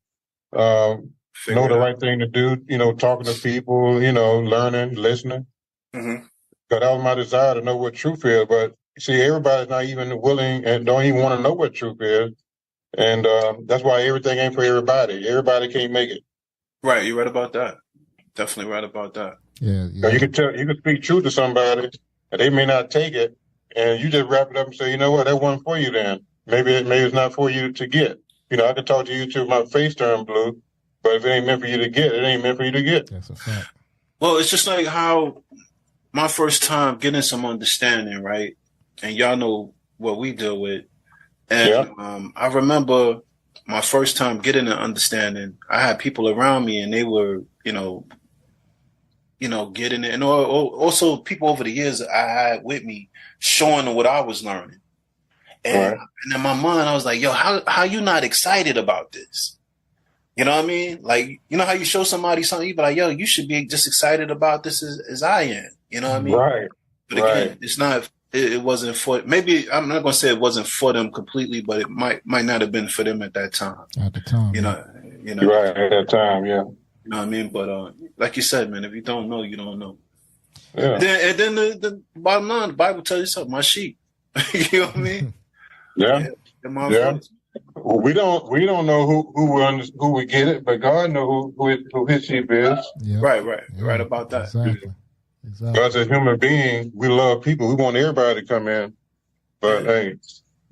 know the right thing to do, you know, talking to people, you know, learning, listening. Mm-hmm. Because that was my desire to know what truth is. But see, everybody's not even willing and don't even want to know what truth is. And that's why everything ain't for everybody. Everybody can't make it. Right. You're right about that. Definitely right about that. Yeah. So you could speak truth to somebody and they may not take it. And you just wrap it up and say, you know what, that wasn't for you then. Maybe it's not for you to get. You know, I could talk to you till my face turn blue, but if it ain't meant for you to get, it ain't meant for you to get. That's a fact. Well, it's just like how my first time getting some understanding, right? And y'all know what we deal with. And I remember my first time getting an understanding, I had people around me and they were, you know, getting it. And also people over the years I had with me showing them what I was learning. And, and in my mind, I was like, yo, how you not excited about this? You know what I mean? Like, you know how you show somebody something, you be like, yo, you should be just excited about this as I am. You know what I mean? Right. But again, it's not, it wasn't for, maybe, I'm not going to say it wasn't for them completely, but it might not have been for them at that time. At the time. You know. Right, at that time, yeah. You know what I mean? But like you said, man, if you don't know, you don't know. Yeah. And then the bottom line, the Bible tells you something, my sheep. You know what I mean? Yeah. Well, we don't know who we get it, but God knows who his sheep is. Yeah. Right. You're right about that. Exactly. As a human being, we love people. We want everybody to come in, but hey,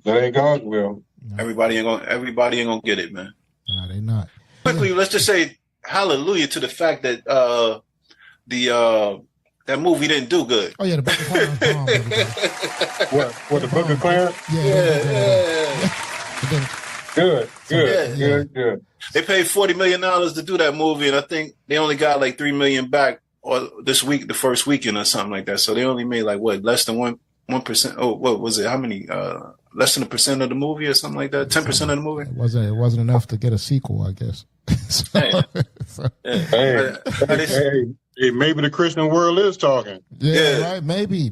that ain't God's will. No. Everybody ain't gonna get it, man. No, they not. Quickly, let's just say hallelujah to the fact that that movie didn't do good. Oh yeah, the Book of Clarence. What the Book of Clarence? Yeah. Good. They paid $40 million to do that movie, and I think they only got like $3 million back, or this week, the first weekend, or something like that. So they only made like less than 1%. Oh, what was it? How many? Less than 1% of the movie, or something like that. 10% of the movie. It wasn't enough to get a sequel, I guess. Hey, maybe the Christian world is talking. Yeah, right. Maybe.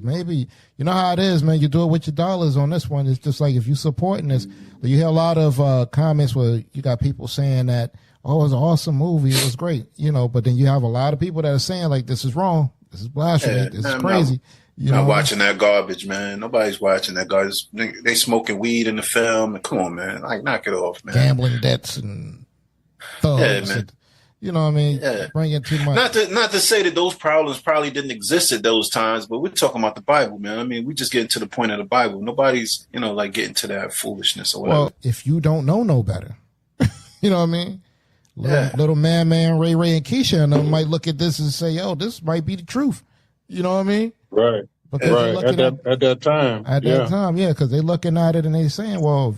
You know how it is, man. You do it with your dollars on this one. It's just like if you're supporting this, you hear a lot of comments where you got people saying that, oh, it was an awesome movie. It was great, you know, but then you have a lot of people that are saying like, this is wrong. This is blasphemy. This is crazy. Not watching that garbage, man. Nobody's watching that garbage. They smoking weed in the film. Come on, man. Like, knock it off, man. Gambling debts and thugs. Man. And, you know what I mean? Yeah. Bringing too much. Not to say that those problems probably didn't exist at those times, but we're talking about the Bible, man. I mean, we just getting to the point of the Bible. Nobody's, like getting to that foolishness or whatever. Well, if you don't know no better, you know what I mean? Little man, Ray, and Keisha and them might look at this and say, yo, this might be the truth. You know what I mean? Right. Because at that time. At that time, yeah, because they're looking at it and they saying, well, if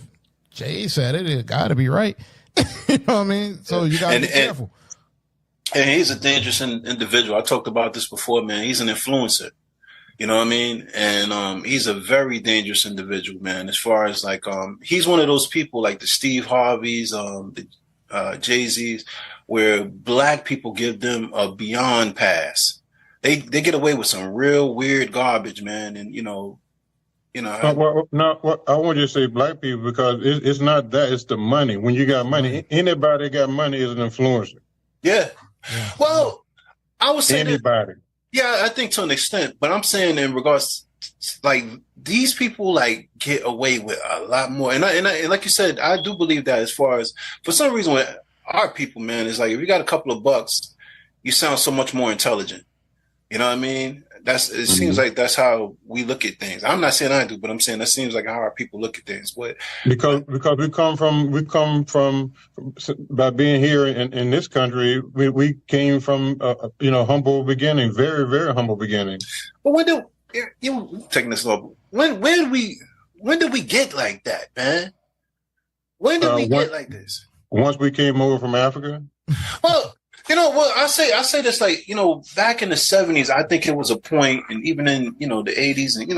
Jay said it got to be right. You know what I mean? So you got to be careful. And he's a dangerous individual. I talked about this before, man. He's an influencer. You know what I mean? And he's a very dangerous individual, man, as far as like he's one of those people like the Steve Harveys, the Jay-Z's, where black people give them a beyond pass. They get away with some real weird garbage, man. And I want you to say black people because it's not that, it's the money. When you got money, anybody got money is an influencer. Yeah. Well, I would say anybody. I think to an extent, but I'm saying in regards to, like, these people like get away with a lot more. And I like you said, I do believe that as far as for some reason with our people, man, it's like if you got a couple of bucks, you sound so much more intelligent. You know what I mean? Seems like that's how we look at things. I'm not saying I do, but I'm saying that seems like how our people look at things. But because we come from by being here in this country, we came from humble beginning, very very humble beginning. But when did you taking this slow? When did we get like that, man? When did we get like this? Once we came over from Africa. Well. I say this like, back in the 70s, I think it was a point, and even in, the 80s and,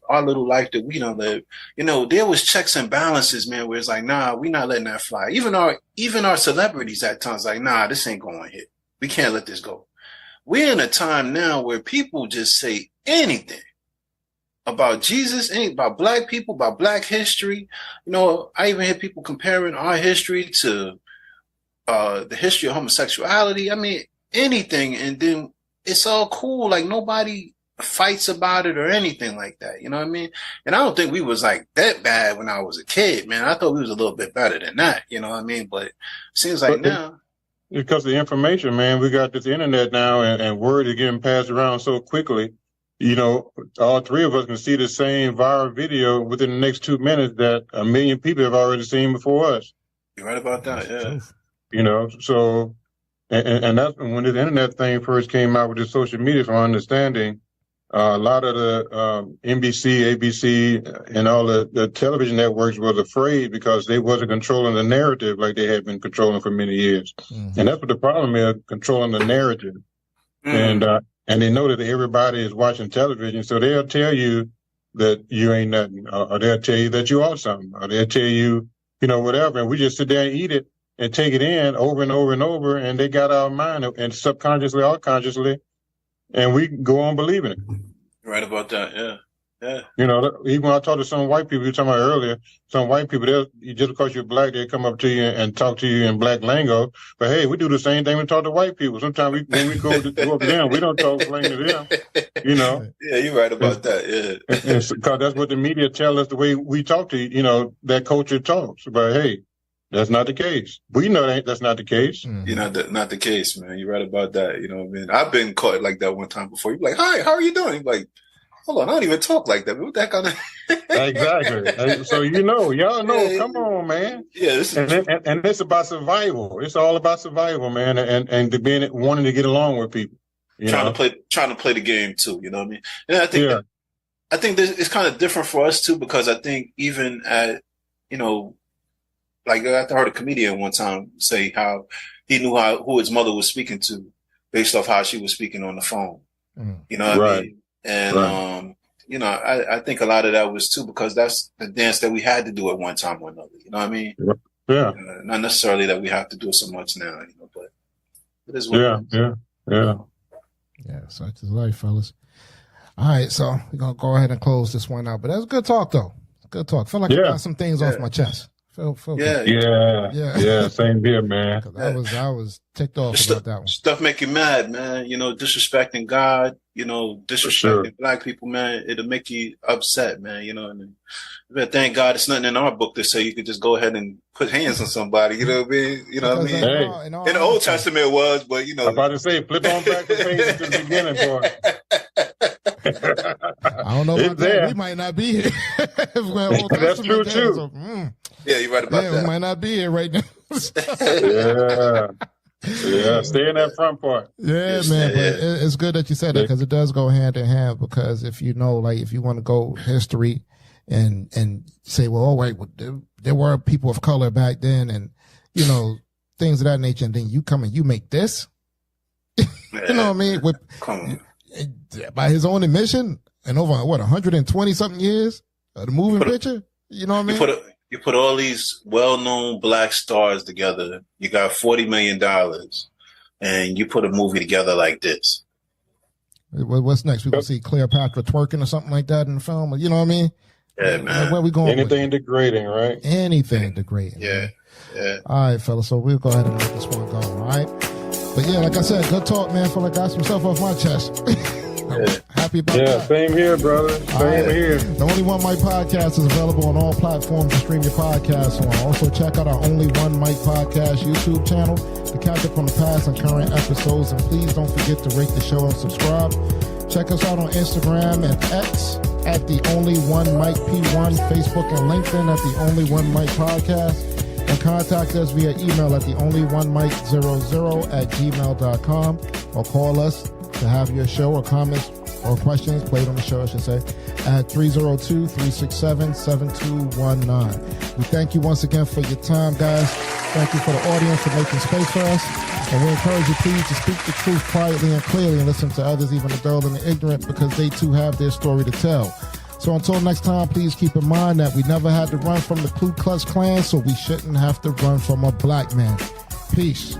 our little life that we don't live, you know, there was checks and balances, man, where it's like, nah, we're not letting that fly. Even our celebrities at times like, nah, this ain't going to hit. We can't let this go. We're in a time now where people just say anything about Jesus, about black people, about black history. You know, I even hear people comparing our history to the history of homosexuality. I mean, anything. And then it's all cool. Like nobody fights about it or anything like that. You know what I mean? And I don't think we was like that bad when I was a kid, man. I thought we was a little bit better than that. You know what I mean? But it seems like now. Because of the information, man, we got this internet now and word is getting passed around so quickly. You know, all three of us can see the same viral video within the next 2 minutes that 1 million people have already seen before us. You're right about that, yeah. You know, so, and that's when this internet thing first came out with the social media, from my understanding, a lot of the NBC, ABC, and all the television networks was afraid because they wasn't controlling the narrative like they had been controlling for many years. Mm-hmm. And that's what the problem is, controlling the narrative. Mm-hmm. And they know that everybody is watching television, so they'll tell you that you ain't nothing, or they'll tell you that you are something, or they'll tell you, you know, whatever. And we just sit there and eat it and take it in over and over and over, and they got our mind, and subconsciously or consciously, and we go on believing it. Right about that, yeah. Yeah. You know, even when I talk to some white people, you were talking about earlier, some white people, just because you're black, they come up to you and talk to you in black lingo. But hey, we do the same thing when we talk to white people. Sometimes when we go to them, we don't talk slang to them, you know. Yeah, you're right about that, yeah. Because that's what the media tell us, the way we talk to, you know, that culture talks. But hey, that's not the case. We know that's not the case. Mm-hmm. You know, not the case, man. You're right about that. You know what I mean? I've been caught like that one time before. You're like, hi, how are you doing? You're like, hold on, I don't even talk like that. What the heck? Exactly. So y'all know. Come on, man. Yeah, and it's about survival. It's all about survival, man, and wanting to get along with people. Trying to play the game too. You know what I mean? And I think it's kind of different for us too, because I think even at, you know, like I heard a comedian one time say how he knew who his mother was speaking to based off how she was speaking on the phone. Mm. You know what I mean? And, you know, I think a lot of that was too, because that's the dance that we had to do at one time or another. You know what I mean? Yeah. Not necessarily that we have to do it so much now, you know, but it is what Yeah, such is life, fellas. All right, so we're going to go ahead and close this one out. But that's good talk, though. Good talk. Feel like I got some things off my chest. Feel good. Yeah, same here, man. I was ticked off about that one. Stuff make you mad, man. You know, disrespecting God, you know, disrespecting black people, man. It'll make you upset, man. You know, and thank God it's nothing in our book that say you could just go ahead and put hands on somebody. You know what I mean? You know what I mean? In the Old Testament it was, but you know. I'm about to say, flip on back the pages to the beginning, boy. I don't know about that. We might not be here. That's true too. So, yeah, you're right about that. We might not be here right now. Yeah, stay in that front part. Yeah, man. But it's good that you said that, because it does go hand in hand. Because if you know, like, if you want to go history and say, well, oh wait, there were people of color back then, and you know, things of that nature, and then you come and you make this. You know what I mean? By his own admission, and over 120 something years of the moving picture. You know what I mean? You put all these well-known black stars together. You got $40 million, and you put a movie together like this. What's next? We gonna see Cleopatra twerking or something like that in the film? You know what I mean? Yeah, man. Where we going? Anything degrading, right? Anything degrading. Yeah, yeah. All right, fellas. So we'll go ahead and let this one go. All right. But yeah, like I said, good talk, man. Feel like I got some stuff off my chest. Happy about that. Yeah, same here, brother. Same here. The Only One Mic podcast is available on all platforms to stream your podcasts on. Also, check out our Only One Mic podcast YouTube channel to catch up on the past and current episodes. And please don't forget to rate the show and subscribe. Check us out on Instagram and X at The Only One Mic P1, Facebook and LinkedIn at The Only One Mic Podcast. And contact us via email at theonlyonemic00@gmail.com, or call us to have your show or comments or questions played on the show, I should say, at 302-367-7219. We thank you once again for your time, guys. Thank you for the audience for making space for us. And we encourage you, please, to speak the truth quietly and clearly and listen to others, even the dull and the ignorant, because they too have their story to tell. So until next time, please keep in mind that we never had to run from the Ku Klux Klan, so we shouldn't have to run from a black man. Peace.